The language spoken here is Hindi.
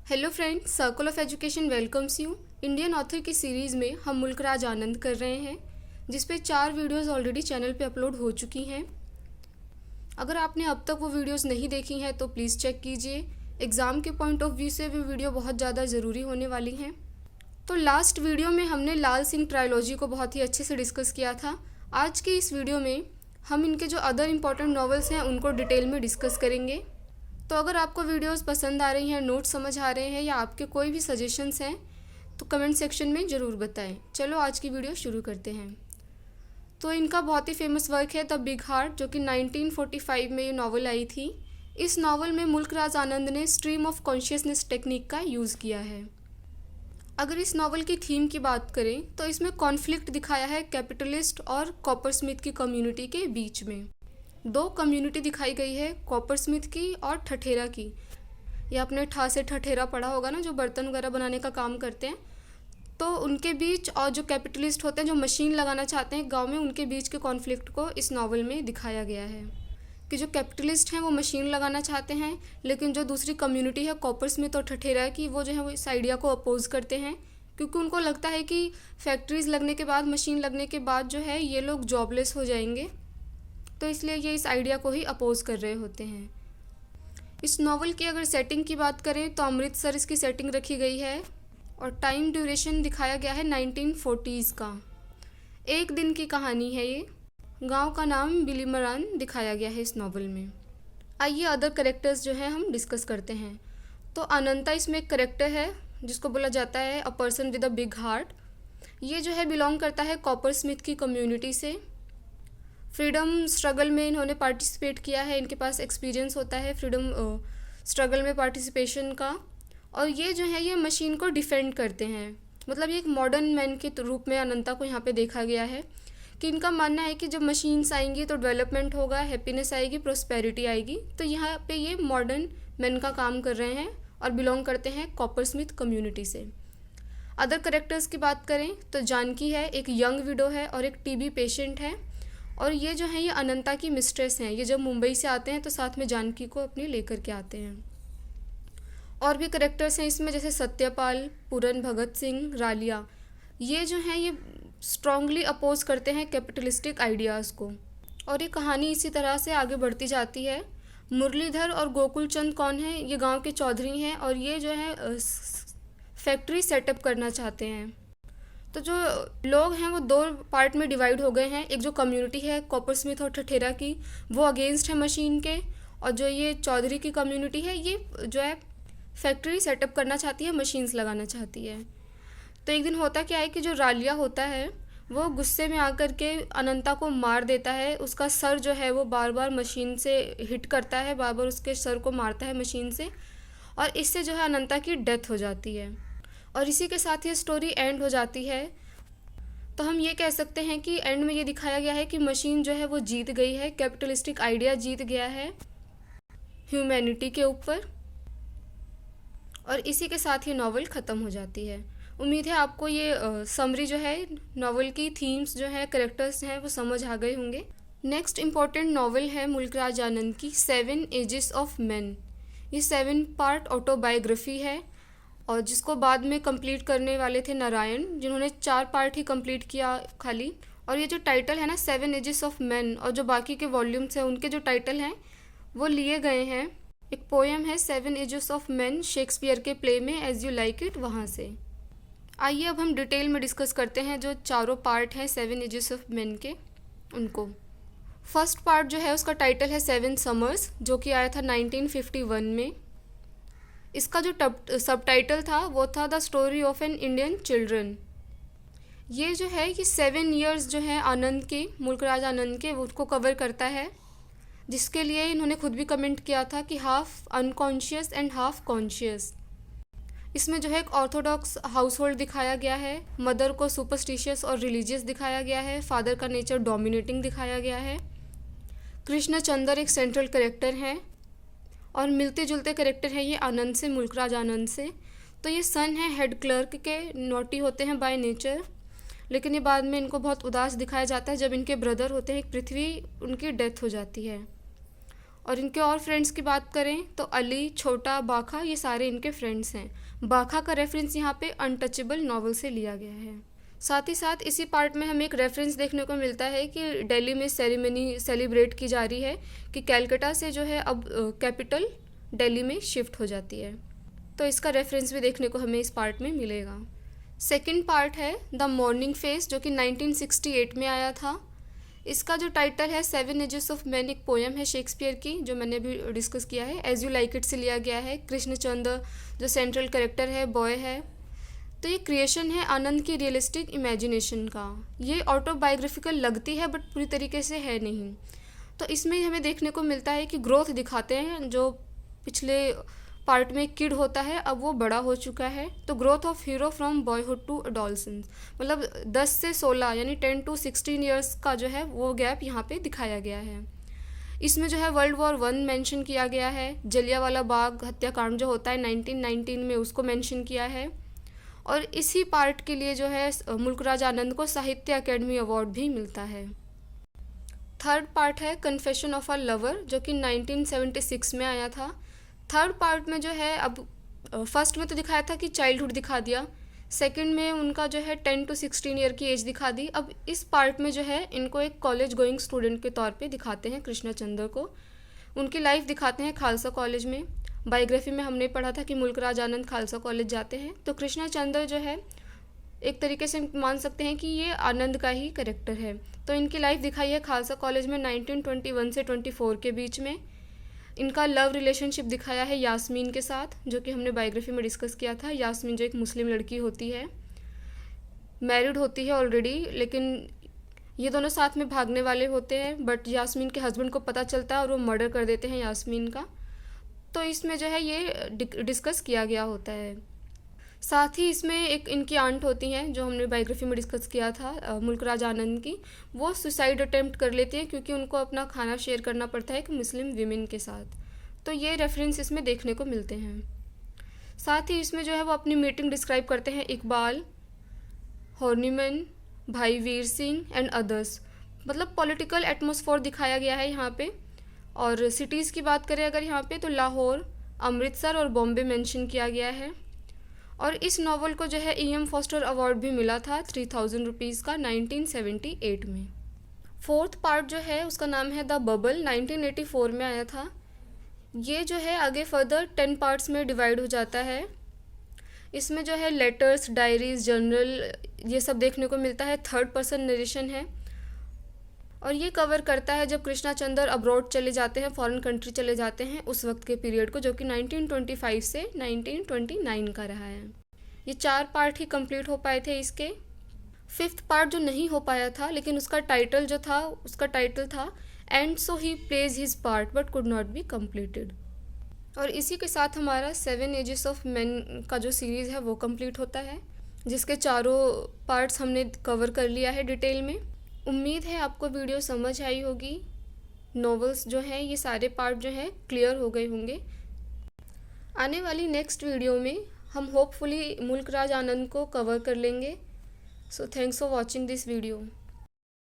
Hello friends, circle of education welcomes you. Indian author की सीरीज़ में हम मुल्क राज आनंद कर रहे हैं, जिस पे 4 वीडियोस ऑलरेडी चैनल पे अपलोड हो चुकी हैं। अगर आपने अब तक वो वीडियोस नहीं देखी हैं तो प्लीज़ चेक कीजिए। एग्ज़ाम के पॉइंट ऑफ व्यू से वो वीडियो बहुत ज़्यादा ज़रूरी होने वाली हैं। तो लास्ट वीडियो में हमने लाल सिंह ट्रायोलॉजी को बहुत ही अच्छे से डिस्कस किया था। आज की इस वीडियो में हम इनके जो अदर इम्पॉर्टेंट नॉवेल्स हैं उनको डिटेल में डिस्कस करेंगे। तो अगर आपको वीडियोस पसंद आ रही हैं, नोट्स समझ आ रहे हैं या आपके कोई भी सजेशंस हैं तो कमेंट सेक्शन में ज़रूर बताएं। चलो आज की वीडियो शुरू करते हैं। तो इनका बहुत ही फेमस वर्क है द बिग हार्ट, जो कि 1945 में ये नॉवल आई थी। इस नॉवल में मुल्क राज आनंद ने स्ट्रीम ऑफ कॉन्शियसनेस टेक्निक का यूज़ किया है। अगर इस नॉवल की थीम की बात करें तो इसमें कॉन्फ्लिक्ट दिखाया है कैपिटलिस्ट और कॉपरस्मिथ की कम्युनिटी के बीच में। 2 कम्युनिटी दिखाई गई है, कॉपरस्मिथ की और ठठेरा की। ये आपने ठा से ठठेरा पढ़ा होगा ना, जो बर्तन वगैरह बनाने का काम करते हैं। तो उनके बीच और जो कैपिटलिस्ट होते हैं जो मशीन लगाना चाहते हैं गांव में, उनके बीच के कॉन्फ्लिक्ट को इस नावल में दिखाया गया है कि जो कैपिटलिस्ट हैं वो मशीन लगाना चाहते हैं, लेकिन जो दूसरी कम्युनिटी है कॉपरस्मिथ और ठठेरा की, वो जो है वो इस आइडिया को अपोज करते हैं, क्योंकि उनको लगता है कि फैक्ट्रीज़ लगने के बाद, मशीन लगने के बाद जो है ये लोग जॉबलेस हो जाएंगे। तो इसलिए ये इस आइडिया को ही अपोज कर रहे होते हैं। इस नावल की अगर सेटिंग की बात करें तो अमृतसर इसकी सेटिंग रखी गई है और टाइम ड्यूरेशन दिखाया गया है 1940s का। एक दिन की कहानी है ये। गांव का नाम बिलीमरान दिखाया गया है इस नावल में। आइए अदर करेक्टर्स जो है हम डिस्कस करते हैं। तो अनंता इसमें एक करेक्टर है जिसको बोला जाता है a person with a big heart. ये जो है बिलोंग करता है कॉपरस्मिथ की कम्युनिटी से। फ्रीडम स्ट्रगल में इन्होंने पार्टिसिपेट किया है, इनके पास एक्सपीरियंस होता है फ्रीडम स्ट्रगल में पार्टिसिपेशन का। और ये जो है ये मशीन को डिफेंड करते हैं। मतलब ये एक मॉडर्न मैन के रूप में अनंता को यहाँ पे देखा गया है कि इनका मानना है कि जब मशीन्स आएंगी तो डेवलपमेंट होगा, हैप्पीनेस आएगी, प्रोस्पेरिटी आएगी। तो यहाँ पे ये मॉडर्न मैन का काम कर रहे हैं और बिलोंग करते हैं कॉपरस्मिथ कम्युनिटी से। अदर करेक्टर्स की बात करें तो जानकी है, एक यंग विडो है और एक टीबी पेशेंट है। और ये जो है ये अनंता की मिस्ट्रेस हैं। ये जब मुंबई से आते हैं तो साथ में जानकी को अपने लेकर के आते हैं। और भी करेक्टर्स हैं इसमें, जैसे सत्यपाल, पूरन, भगत सिंह, रालिया। ये जो हैं ये स्ट्रांगली अपोज करते हैं कैपिटलिस्टिक आइडियाज़ को। और ये कहानी इसी तरह से आगे बढ़ती जाती है। मुरलीधर और गोकुल चंद कौन है? ये गांव के चौधरी हैं और ये जो है फैक्ट्री सेटअप करना चाहते हैं। तो जो लोग हैं वो 2 पार्ट में डिवाइड हो गए हैं। एक जो कम्युनिटी है कॉपरस्मिथ और ठठेरा की, वो अगेंस्ट है मशीन के, और जो ये चौधरी की कम्युनिटी है ये जो है फैक्ट्री सेटअप करना चाहती है, मशीन्स लगाना चाहती है। तो एक दिन होता क्या है कि जो रालिया होता है वो गुस्से में आकर के अनंता को मार देता है। उसका सर जो है वो बार बार मशीन से हिट करता है, बार बार उसके सर को मारता है मशीन से, और इससे जो है अनंता की डेथ हो जाती है। और इसी के साथ ये स्टोरी एंड हो जाती है। तो हम ये कह सकते हैं कि एंड में ये दिखाया गया है कि मशीन जो है वो जीत गई है, कैपिटलिस्टिक आइडिया जीत गया है ह्यूमैनिटी के ऊपर। और इसी के साथ ये नावल ख़त्म हो जाती है। उम्मीद है आपको ये समरी जो है नावल की थीम्स जो है, करेक्टर्स हैं, वो समझ आ गए होंगे। नेक्स्ट इम्पॉर्टेंट नावल है मुल्क राज आनंद की 7 एजेस ऑफ मैन। ये 7 पार्ट ऑटोबायोग्राफी है और जिसको बाद में कंप्लीट करने वाले थे नारायण, जिन्होंने 4 पार्ट ही कंप्लीट किया खाली। और ये जो टाइटल है ना 7 एजेस ऑफ मैन, और जो बाकी के वॉल्यूम्स हैं उनके जो टाइटल हैं वो लिए गए हैं। एक पोएम है 7 एजेस ऑफ मैन शेक्सपियर के प्ले में एज यू लाइक इट, वहाँ से। आइए अब हम डिटेल में डिस्कस करते हैं जो चारों पार्ट हैं 7 एजेस ऑफ मैन के, उनको। फर्स्ट पार्ट जो है उसका टाइटल है 7 समर्स, जो कि आया था 1951 में। इसका जो सब टाइटल था वो था the story of an Indian children. ये जो है कि 7 ईयर्स जो है आनंद के, मुल्क राज आनंद के, उसको कवर करता है, जिसके लिए इन्होंने खुद भी कमेंट किया था कि half unconscious and half conscious. इसमें जो है एक ऑर्थोडॉक्स हाउस होल्ड दिखाया गया है, मदर को सुपरस्टिशियस और रिलीजियस दिखाया गया है, फादर का नेचर डोमिनेटिंग दिखाया गया है। कृष्ण चंद्र एक सेंट्रल कैरेक्टर है और मिलते जुलते कैरेक्टर हैं ये आनंद से, मुल्क राज आनंद से। तो ये सन है हेड क्लर्क के, नॉटी होते हैं बाय नेचर, लेकिन ये बाद में इनको बहुत उदास दिखाया जाता है जब इनके ब्रदर होते हैं एक पृथ्वी, उनकी डेथ हो जाती है। और इनके और फ्रेंड्स की बात करें तो अली, छोटा, बाखा, ये सारे इनके फ्रेंड्स हैं। बाखा का रेफरेंस यहाँ पे अनटचेबल नॉवल से लिया गया है। साथ ही साथ इसी पार्ट में हमें एक रेफरेंस देखने को मिलता है कि दिल्ली में सेरेमनी सेलिब्रेट की जा रही है कि कलकत्ता से जो है अब कैपिटल दिल्ली में शिफ्ट हो जाती है। तो इसका रेफरेंस भी देखने को हमें इस पार्ट में मिलेगा। सेकंड पार्ट है द मॉर्निंग फेस, जो कि 1968 में आया था। इसका जो टाइटल है 7 एजेस ऑफ मैन, एक पोएम है शेक्सपियर की जो मैंने अभी डिस्कस किया है। एज यू लाइक इट से लिया गया है। कृष्णचंद्र जो सेंट्रल कैरेक्टर है, बॉय है। तो ये क्रिएशन है आनंद की रियलिस्टिक इमेजिनेशन का। ये ऑटोबायोग्राफिकल लगती है बट पूरी तरीके से है नहीं। तो इसमें हमें देखने को मिलता है कि ग्रोथ दिखाते हैं। जो पिछले पार्ट में किड होता है अब वो बड़ा हो चुका है। तो growth of hero from boyhood to adolescence, मतलब 10 से 16 यानी 10 to 16 ईयर्स का जो है वो गैप यहाँ पे दिखाया गया है। इसमें जो है वर्ल्ड वॉर 1 मेंशन किया गया है। जलियांवाला बाग हत्याकांड जो होता है 1919 में, उसको मेंशन किया है। और इसी पार्ट के लिए जो है मुल्कराज आनंद को साहित्य अकेडमी अवार्ड भी मिलता है। थर्ड पार्ट है कन्फेशन ऑफ अ लवर, जो कि 1976 में आया था। थर्ड पार्ट में जो है अब फर्स्ट में तो दिखाया था कि चाइल्डहुड दिखा दिया, सेकंड में उनका जो है 10 to 16 ईयर की एज दिखा दी। अब इस पार्ट में जो है इनको एक कॉलेज गोइंग स्टूडेंट के तौर पे दिखाते हैं, कृष्णचंद्र को। उनकी लाइफ दिखाते हैं खालसा कॉलेज में। बायोग्राफी में हमने पढ़ा था कि मुल्कराज आनंद खालसा कॉलेज जाते हैं। तो कृष्णचंद्र जो है एक तरीके से मान सकते हैं कि ये आनंद का ही करेक्टर है। तो इनकी लाइफ दिखाई है खालसा कॉलेज में 1921 से 24 के बीच में। इनका लव रिलेशनशिप दिखाया है यास्मीन के साथ, जो कि हमने बायोग्राफी में डिस्कस किया था। यास्मीन जो एक मुस्लिम लड़की होती है, मैरिड होती है ऑलरेडी, लेकिन ये दोनों साथ में भागने वाले होते हैं। बट यास्मीन के हस्बैंड को पता चलता है और वो मर्डर कर देते हैं यास्मीन का। तो इसमें जो है ये डिस्कस किया गया होता है। साथ ही इसमें एक इनकी आंट होती हैं जो हमने बायोग्राफी में डिस्कस किया था मुल्कराज आनंद की। वो सुसाइड अटेम्प्ट कर लेती हैं क्योंकि उनको अपना खाना शेयर करना पड़ता है एक मुस्लिम विमेन के साथ। तो ये रेफरेंस इसमें देखने को मिलते हैं। साथ ही इसमें जो है वो अपनी मीटिंग डिस्क्राइब करते हैं इकबाल, हॉर्नीमैन, भाई वीर सिंह एंड अदर्स। मतलब पॉलिटिकल एटमॉस्फेयर दिखाया गया है यहाँ पे। और सिटीज़ की बात करें अगर यहाँ पे तो लाहौर, अमृतसर और बॉम्बे मेंशन किया गया है। और इस नावल को जो है E.M. फॉस्टर अवार्ड भी मिला था 3000 रुपीज़ का 1978 में। फोर्थ पार्ट जो है उसका नाम है द बबल, 1984 में आया था। ये जो है आगे फर्दर 10 पार्ट्स में डिवाइड हो जाता है। इसमें जो है लेटर्स, डायरीज, जर्नल, ये सब देखने को मिलता है। थर्ड पर्सन नरेशन है और ये कवर करता है जब कृष्णचंद्र अब्रॉड चले जाते हैं, फॉरेन कंट्री चले जाते हैं, उस वक्त के पीरियड को, जो कि 1925 से 1929 का रहा है। ये 4 पार्ट ही कंप्लीट हो पाए थे इसके। फिफ्थ पार्ट जो नहीं हो पाया था, लेकिन उसका टाइटल जो था उसका टाइटल था and so he plays his part but could not be completed. और इसी के साथ हमारा 7 एजेस ऑफ मैन का जो सीरीज़ है वो कंप्लीट होता है, जिसके चारों पार्ट्स हमने कवर कर लिया है डिटेल में। उम्मीद है आपको वीडियो समझ आई होगी। नॉवेल्स जो हैं ये सारे पार्ट जो हैं क्लियर हो गए होंगे। आने वाली नेक्स्ट वीडियो में हम होपफुली मुल्कराज आनंद को कवर कर लेंगे। So thanks for watching this video.